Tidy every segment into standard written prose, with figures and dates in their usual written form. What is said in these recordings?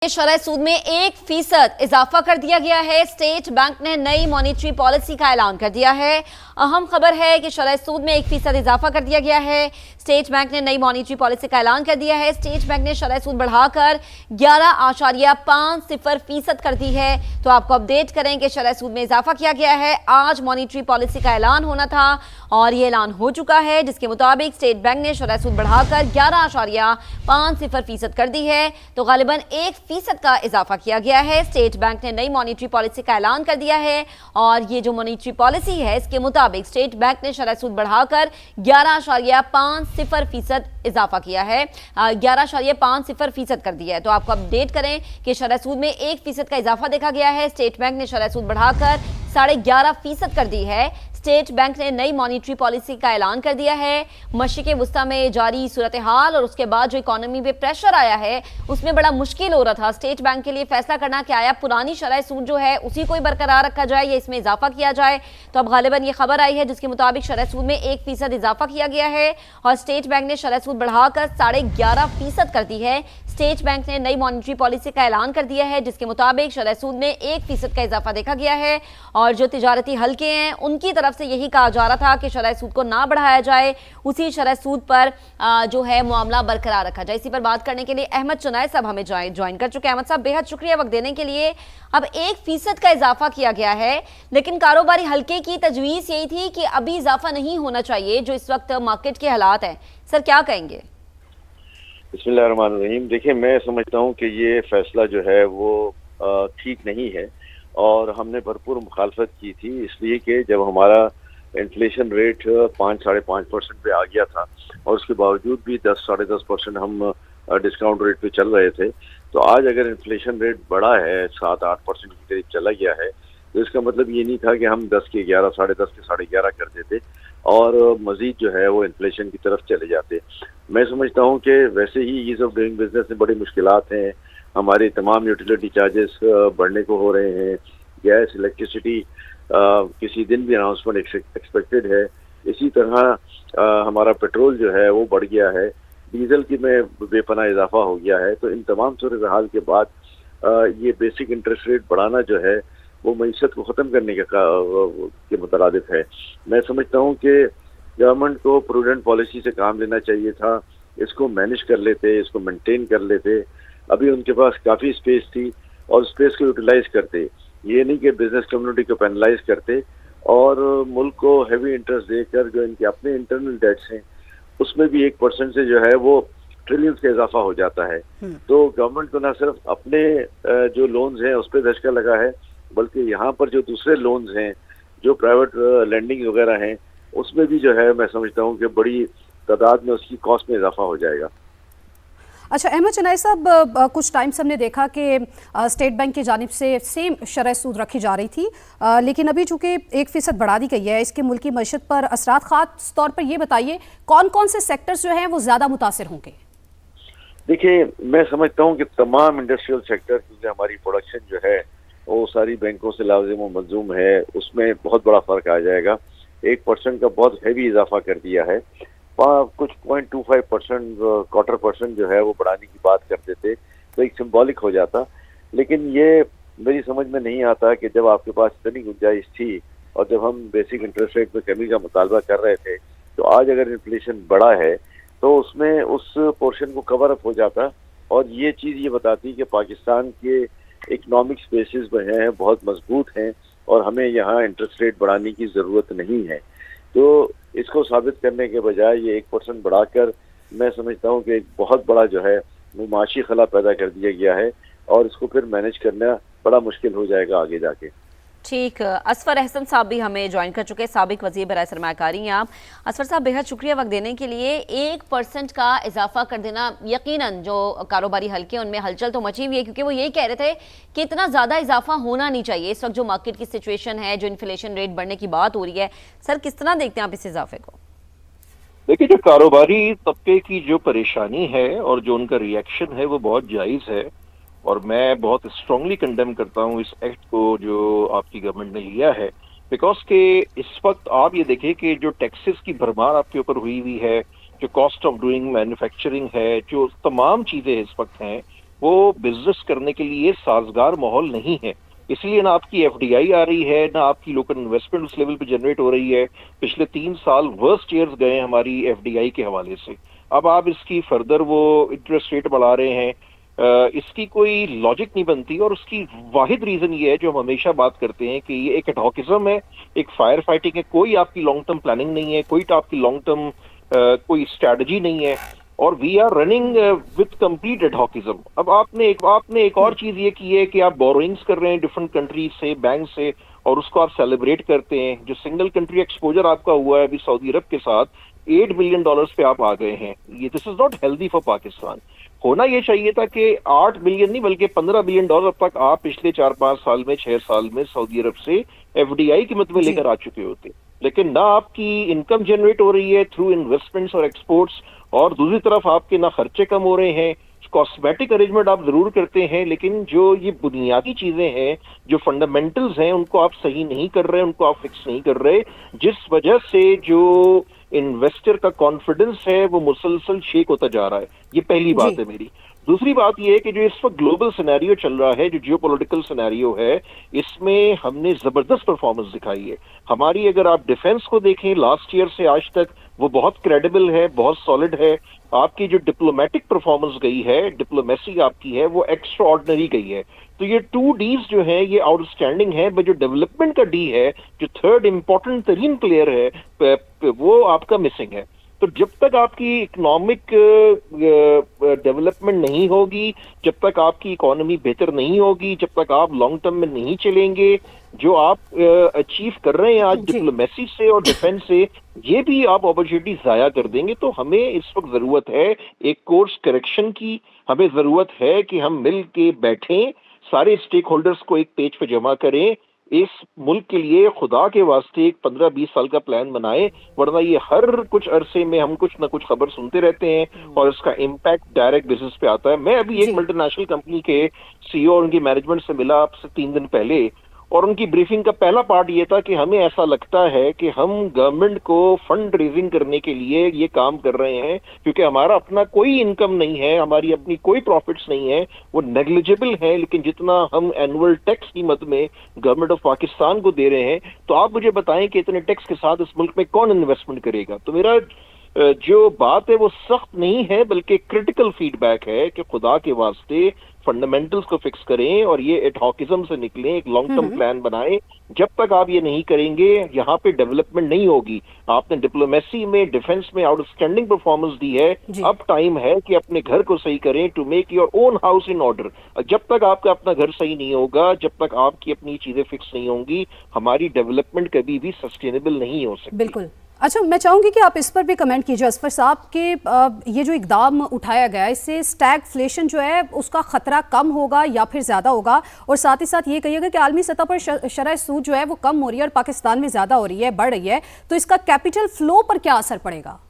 शरह सूद में 1% इजाफा कर दिया गया है। स्टेट बैंक ने नई मॉनेटरी पॉलिसी का ऐलान कर दिया है। अहम खबर है कि शरह सूद में 1% इजाफा कर दिया गया है। स्टेट बैंक ने नई मॉनेटरी पॉलिसी का ऐलान कर दिया है। स्टेट बैंक ने शरह सूद बढ़ाकर 11.50% कर दी है। तो आपको अपडेट करें कि शरह सूद में इजाफा किया गया है। आज मॉनेटरी पॉलिसी का ऐलान होना था और ये ऐलान हो चुका है, जिसके मुताबिक स्टेट बैंक ने शरह सूद बढ़ाकर 11.50% कर दी है। तो गालिबन 1% का इजाफा किया गया है। स्टेट बैंक ने नई मॉनेटरी पॉलिसी का ऐलान कर दिया है और ये जो मॉनेटरी पॉलिसी है, इसके मुताबिक स्टेट बैंक ने शरह सूद बढ़ाकर 11.50% इजाफा किया है, 11.50% कर दिया है। तो आपको अपडेट करें कि शरह सूद में 1% का इजाफा देखा गया है। स्टेट बैंक ने शरह सूद बढ़ाकर 11.5% कर दी है। स्टेट बैंक ने नई मॉनेटरी पॉलिसी का ऐलान कर दिया है। मशरिक़ वुस्ता में जारी सूरत हाल और उसके बाद जो इकोनॉमी पे प्रेशर आया है, उसमें बड़ा मुश्किल हो रहा था स्टेट बैंक के लिए फैसला करना कि आया पुरानी शरह सूद जो है उसी को ही बरकरार रखा जाए या इसमें इजाफा किया जाए। तो अब गालिबन ये खबर आई है जिसके मुताबिक शरह सूद में 1% इजाफा किया गया है और स्टेट बैंक ने शरह सूद बढ़ाकर 11.5% कर दी है। स्टेट बैंक ने नई मॉनेटरी पॉलिसी का ऐलान कर दिया है, जिसके मुताबिक शरह सूद में 1% का इजाफा देखा गया है और जो तिजारती हल्के हैं उनकी तरफ से यही कहा जा रहा था कि शरह सूद को ना बढ़ाया जाए, उसी शरह सूद पर जो है मामला बरकरार रखा जाए। इसी पर बात करने के लिए अहमद चुनाय साहब हमें ज्वाइन कर चुके हैं। अहमद साहब, बेहद शुक्रिया वक्त देने के लिए। अब 1% का इजाफा किया गया है, लेकिन कारोबारी हल्के की तजवीज़ यही थी कि अभी इजाफा नहीं होना चाहिए जो इस वक्त मार्केट के हालात हैं। सर, क्या कहेंगे? बिस्मिल्लाहिर्रहमानिर्रहीम। देखिए, मैं समझता हूँ कि ये फैसला जो है वो ठीक नहीं है और हमने भरपूर मुखालफत की थी, इसलिए कि जब हमारा इन्फ्लेशन रेट 5-5.5% पे आ गया था और उसके बावजूद भी 10-10.5% हम डिस्काउंट रेट पे चल रहे थे। तो आज अगर इन्फ्लेशन रेट बढ़ा है, 7-8% के करीब चला गया है, तो इसका मतलब ये नहीं था कि हम 10 के 11, 10.5 के 11.5 कर देते और मजीद जो है वो इन्फ्लेशन की तरफ चले जाते। मैं समझता हूँ कि वैसे ही ईज ऑफ डूइंग बिजनेस में बड़ी मुश्किलात हैं। हमारे तमाम यूटिलिटी चार्जेस बढ़ने को हो रहे हैं। गैस, इलेक्ट्रिसिटी किसी दिन भी अनाउंसमेंट एक्सपेक्टेड है। इसी तरह हमारा पेट्रोल जो है वो बढ़ गया है। डीजल की में बेपनाह इजाफा हो गया है। तो इन तमाम सूरत हाल के बाद ये बेसिक इंटरेस्ट रेट बढ़ाना जो है वो मईशत को ख़त्म करने के मुतरादिफ है। मैं समझता हूँ कि गवर्नमेंट को प्रूडेंट पॉलिसी से काम लेना चाहिए था। इसको मैनेज कर लेते, इसको मेंटेन कर लेते। अभी उनके पास काफ़ी स्पेस थी और स्पेस को यूटिलाइज करते। ये नहीं कि बिजनेस कम्युनिटी को पेनलाइज करते और मुल्क को हैवी इंटरेस्ट देकर जो इनके अपने इंटरनल डेट्स हैं उसमें भी 1% से जो है वो ट्रिलियंस का इजाफा हो जाता है। तो गवर्नमेंट को ना सिर्फ अपने जो लोन्स हैं उस पर धचका लगा है, बल्कि यहाँ पर जो दूसरे लोन्स हैं, जो प्राइवेट लैंडिंग वगैरह हैं, उसमें भी जो है मैं समझता हूँ कि बड़ी तादाद में उसकी कॉस्ट में इजाफा हो जाएगा। अच्छा अहमद चुनाई साहब, कुछ टाइम से हमने देखा कि स्टेट बैंक की जानिब से सेम शरह सूद रखी जा रही थी, लेकिन अभी चूंकि 1% बढ़ा दी गई है, इसके मुल्की मईशत पर असरात, खास तौर पर ये बताइए कौन कौन से सेक्टर्स जो हैं वो ज़्यादा मुतासिर होंगे? देखिए, मैं समझता हूँ कि तमाम इंडस्ट्रियल सेक्टर, क्योंकि हमारी प्रोडक्शन जो है वो सारी बैंकों से लाजिम और मंजूम है, उसमें बहुत बड़ा फर्क आ जाएगा। 1% का बहुत हैवी इजाफा कर दिया है। कुछ 0.25% क्वार्टर % जो है वो बढ़ाने की बात करते थे तो एक सिंबॉलिक हो जाता। लेकिन ये मेरी समझ में नहीं आता कि जब आपके पास इतनी गुंजाइश थी और जब हम बेसिक इंटरेस्ट रेट में कमी का मुतालबा कर रहे थे, तो आज अगर इन्फ्लेशन बढ़ा है तो उसमें उस पोर्शन को कवर अप हो जाता। और ये चीज़ ये बताती कि पाकिस्तान के इकनॉमिक स्पेसिस में हैं, बहुत मजबूत हैं और हमें यहाँ इंटरेस्ट रेट बढ़ाने की ज़रूरत नहीं है। तो इसको साबित करने के बजाय ये 1% बढ़ाकर मैं समझता हूँ कि एक बहुत बड़ा जो है मुमाशी खला पैदा कर दिया गया है और इसको फिर मैनेज करना बड़ा मुश्किल हो जाएगा आगे जाके। ठीक, असफर अहसन साहब भी हमें ज्वाइन कर चुके हैं, साबिक वज़ीर बराए सरमायाकारी हैं आप। असफर साहब, बेहद शुक्रिया वक्त देने के लिए। 1% का इजाफा कर देना, यकीनन जो कारोबारी हल्के हैं उनमें हलचल तो मची हुई है, क्योंकि वो यही कह रहे थे कि इतना ज़्यादा इजाफा होना नहीं चाहिए इस वक्त जो मार्केट की सिचुएशन है, जो इन्फ्लेशन रेट बढ़ने की बात हो रही है। सर, किस तरह देखते हैं आप इस इजाफे को? देखिए, जो कारोबारी तबके की जो परेशानी है और जो उनका रिएक्शन है वो बहुत जायज़ है और मैं बहुत स्ट्रांगली कंडेम करता हूँ इस एक्ट को जो आपकी गवर्नमेंट ने लिया है। बिकॉज के इस वक्त आप ये देखिए कि जो टैक्सेस की भरमार आपके ऊपर हुई है, जो कॉस्ट ऑफ डूइंग मैन्युफैक्चरिंग है, जो तमाम चीज़ें इस वक्त हैं, वो बिजनेस करने के लिए साजगार माहौल नहीं है। इसलिए ना आपकी एफडीआई आ रही है, ना आपकी लोकल इन्वेस्टमेंट उस लेवल पे जनरेट हो रही है। पिछले 3 साल वर्स्ट ईयर्स गए हमारी एफडीआई के हवाले से। अब आप इसकी फर्दर वो इंटरेस्ट रेट बढ़ा रहे हैं, इसकी कोई लॉजिक नहीं बनती। और उसकी वाहिद रीजन ये है जो हम हमेशा बात करते हैं कि ये एक एडहॉकिज्म है, एक फायर फाइटिंग है। कोई आपकी लॉन्ग टर्म प्लानिंग नहीं है, कोई आपकी लॉन्ग टर्म कोई स्ट्रैटेजी नहीं है, और we are running with complete adhocism. अब आपने एक और चीज ये की है कि आप बोरोइंग्स कर रहे हैं डिफरेंट कंट्रीज से, बैंक से, और उसको आप सेलिब्रेट करते हैं। जो सिंगल कंट्री एक्सपोजर आपका हुआ है अभी सऊदी अरब के साथ, $8 बिलियन पे आप आ गए हैं। ये this is not healthy for Pakistan. होना ये चाहिए था कि 8 बिलियन नहीं बल्कि $15 बिलियन तक आप पिछले 4-5 साल में, 6 साल में सऊदी अरब से एफडीआई की मद में लेकर आ चुके होते। लेकिन ना आपकी इनकम जनरेट हो रही है थ्रू इन्वेस्टमेंट्स और एक्सपोर्ट्स, और दूसरी तरफ आपके ना खर्चे कम हो रहे हैं। कॉस्मेटिक अरेंजमेंट आप जरूर करते हैं, लेकिन जो ये बुनियादी चीजें हैं, जो फंडामेंटल्स हैं, उनको आप सही नहीं कर रहे, उनको आप फिक्स नहीं कर रहे, जिस वजह से जो इन्वेस्टर का कॉन्फिडेंस है वो मुसलसल शेक होता जा रहा है। ये पहली बात है मेरी। दूसरी बात यह है कि जो इस वक्त ग्लोबल सिनेरियो चल रहा है, जो जियोपॉलिटिकल सिनेरियो है, इसमें हमने जबरदस्त परफॉर्मेंस दिखाई है। हमारी अगर आप डिफेंस को देखें लास्ट ईयर से आज तक, वो बहुत क्रेडिबल है, बहुत सॉलिड है। आपकी जो डिप्लोमेटिक परफॉर्मेंस गई है, डिप्लोमेसी आपकी है, वो एक्स्ट्रा ऑर्डिनरी गई है। तो ये 2 डीज जो है ये आउटस्टैंडिंग है, बट जो डेवलपमेंट का डी है, जो थर्ड इंपॉर्टेंट तरीन प्लेयर है, वो आपका मिसिंग है। तो जब तक आपकी इकोनॉमिक डेवलपमेंट नहीं होगी, जब तक आपकी इकोनॉमी बेहतर नहीं होगी, जब तक आप लॉन्ग टर्म में नहीं चलेंगे, जो आप अचीव कर रहे हैं आज डिप्लोमेसी से और डिफेंस से, ये भी आप अपॉर्चुनिटी जाया कर देंगे। तो हमें इस वक्त जरूरत है एक कोर्स करेक्शन की। हमें जरूरत है कि हम मिल के बैठें, सारे स्टेक होल्डर्स को एक पेज पे जमा करें, इस मुल्क के लिए खुदा के वास्ते एक 15-20 साल का प्लान बनाएं, वरना ये हर कुछ अरसे में हम कुछ ना कुछ खबर सुनते रहते हैं और इसका इम्पैक्ट डायरेक्ट बिजनेस पे आता है। मैं अभी एक मल्टीनेशनल कंपनी के सीईओ और उनकी मैनेजमेंट से मिला आपसे 3 दिन पहले, और उनकी ब्रीफिंग का पहला पार्ट ये था कि हमें ऐसा लगता है कि हम गवर्नमेंट को फंड रेजिंग करने के लिए ये काम कर रहे हैं, क्योंकि हमारा अपना कोई इनकम नहीं है, हमारी अपनी कोई प्रॉफिट्स नहीं है, वो नेग्लिजिबल है। लेकिन जितना हम एनुअल टैक्स की मद में गवर्नमेंट ऑफ पाकिस्तान को दे रहे हैं, तो आप मुझे बताएं कि इतने टैक्स के साथ इस मुल्क में कौन इन्वेस्टमेंट करेगा। तो मेरा जो बात है वो सख्त नहीं है, बल्कि क्रिटिकल फीडबैक है कि खुदा के वास्ते फंडामेंटल्स को फिक्स करें और ये एडहॉकिज्म से निकलें, एक लॉन्ग टर्म प्लान बनाएं। जब तक आप ये नहीं करेंगे, यहाँ पे डेवलपमेंट नहीं होगी। आपने डिप्लोमेसी में, डिफेंस में आउटस्टैंडिंग परफॉर्मेंस दी है, अब टाइम है कि अपने घर को सही करें, to make your own house in order. जब तक आपका अपना घर सही नहीं होगा, जब तक आपकी अपनी चीजें फिक्स नहीं होंगी, हमारी डेवलपमेंट कभी भी सस्टेनेबल नहीं हो सकती। बिल्कुल। अच्छा, मैं चाहूंगी कि आप इस पर भी कमेंट कीजिए असफर साहब कि ये जो इकदाम उठाया गया, इससे स्टैगफ्लेशन जो है उसका खतरा कम होगा या फिर ज़्यादा होगा, और साथ ही साथ ये कहिएगा कि आलमी सतह पर शरह सूद जो है वो कम हो रही है और पाकिस्तान में ज़्यादा हो रही है, बढ़ रही है, तो इसका कैपिटल फ्लो पर क्या असर पड़ेगा?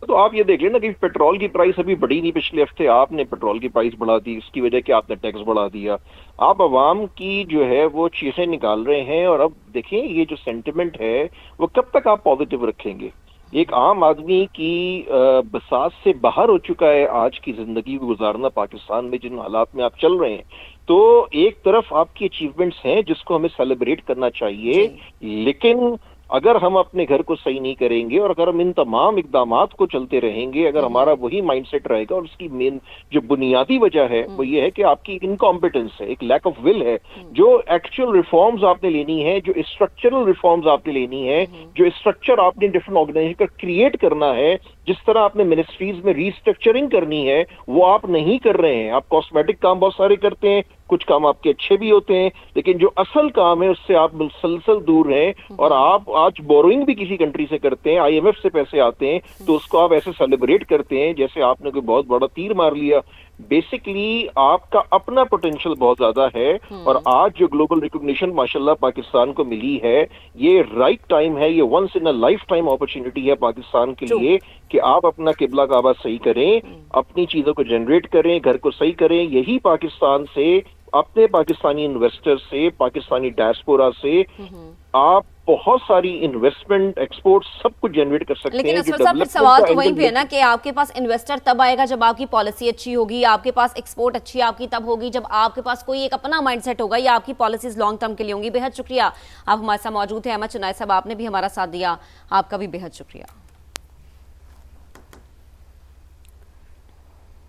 तो आप ये देख लेना कि पेट्रोल की प्राइस अभी बढ़ी नहीं, पिछले हफ्ते आपने पेट्रोल की प्राइस बढ़ा दी, इसकी वजह कि आपने टैक्स बढ़ा दिया। आप अवाम की जो है वो चीजें निकाल रहे हैं, और अब देखें ये जो सेंटिमेंट है वो कब तक आप पॉजिटिव रखेंगे। एक आम आदमी की बसात से बाहर हो चुका है आज की जिंदगी को गुजारना पाकिस्तान में, जिन हालात में आप चल रहे हैं। तो एक तरफ आपकी अचीवमेंट्स हैं जिसको हमें सेलिब्रेट करना चाहिए, लेकिन अगर हम अपने घर को सही नहीं करेंगे और अगर हम इन तमाम इकदामात को चलते रहेंगे, अगर हमारा वही माइंडसेट रहेगा, और उसकी मेन जो बुनियादी वजह है वो ये है कि आपकी इनकॉम्पिटेंस है, एक लैक ऑफ विल है। जो एक्चुअल रिफॉर्म्स आपने लेनी है, जो स्ट्रक्चरल रिफॉर्म्स आपने लेनी है, जो स्ट्रक्चर आपने डिफरेंट ऑर्गेनाइजेशन का क्रिएट करना है, जिस तरह आपने मिनिस्ट्रीज में रीस्ट्रक्चरिंग करनी है, वो आप नहीं कर रहे हैं। आप कॉस्मेटिक काम बहुत सारे करते हैं, कुछ काम आपके अच्छे भी होते हैं, लेकिन जो असल काम है उससे आप मुसलसल दूर हैं। और आप आज बोरोइंग भी किसी कंट्री से करते हैं, आईएमएफ से पैसे आते हैं, तो उसको आप ऐसे सेलिब्रेट करते हैं जैसे आपने कोई बहुत बड़ा तीर मार लिया। बेसिकली आपका अपना पोटेंशियल बहुत ज्यादा है, और आज जो ग्लोबल रिकॉग्निशन माशाल्लाह पाकिस्तान को मिली है, ये राइट टाइम है, ये once in a lifetime opportunity है पाकिस्तान के लिए कि आप अपना किबला काबा सही करें, अपनी चीजों को जनरेट करें, घर को सही करें। यही पाकिस्तान से, अपने पाकिस्तानी इन्वेस्टर से, पाकिस्तानी डायस्पोरा से आप बहुत सारी इन्वेस्टमेंट, एक्सपोर्ट सब कुछ जनरेट कर सकते लेकिन हैं। असफर साहब, फिर सवाल तो वहीं पे है ना कि आपके पास इन्वेस्टर तब आएगा जब आपकी पॉलिसी अच्छी होगी, आपके पास एक्सपोर्ट अच्छी आपकी तब होगी जब आपके पास कोई एक अपना माइंडसेट होगा या आपकी पॉलिसीज लॉन्ग टर्म के लिए होंगी। बेहद शुक्रिया, आप हमारे साथ मौजूद हैं। अहमद चुनाई साहब, आपने भी हमारा साथ दिया, आपका भी बेहद शुक्रिया।